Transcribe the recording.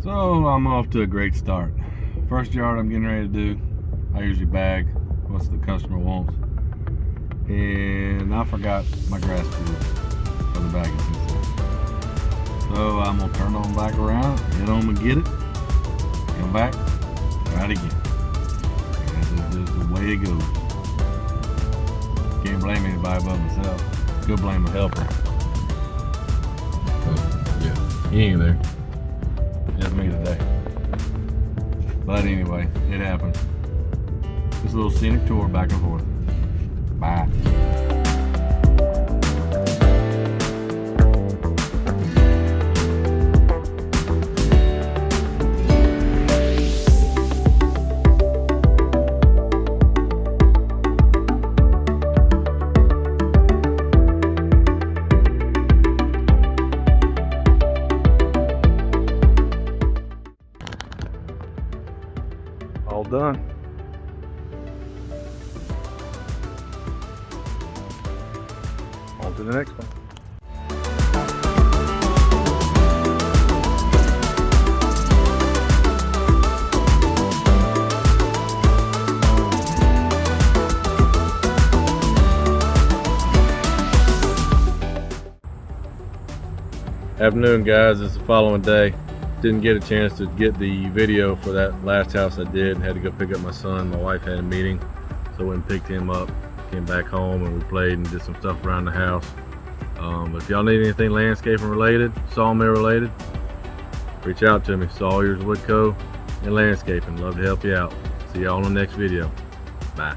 So I'm off to a great start. First yard I'm getting ready to do, I usually bag what the customer wants. And I forgot my grass food for the bagging system. So I'm gonna turn on back around, get home and get it, come back, try it again. And this is just the way it goes. Can't blame anybody but myself. Go blame a helper. So, yeah, he ain't there. Just me today. But anyway, it happened. Just a little scenic tour back and forth. Bye. All done. On to the next one. Afternoon, guys. It's the following day. Didn't get a chance to get the video for that last house I did. Had to go pick up my son. My wife had a meeting, so I went and picked him up. Came back home and we played and did some stuff around the house. If y'all need anything landscaping related, sawmill related, reach out to me. Sawyers Wood Co. and landscaping. Love to help you out. See y'all on the next video. Bye.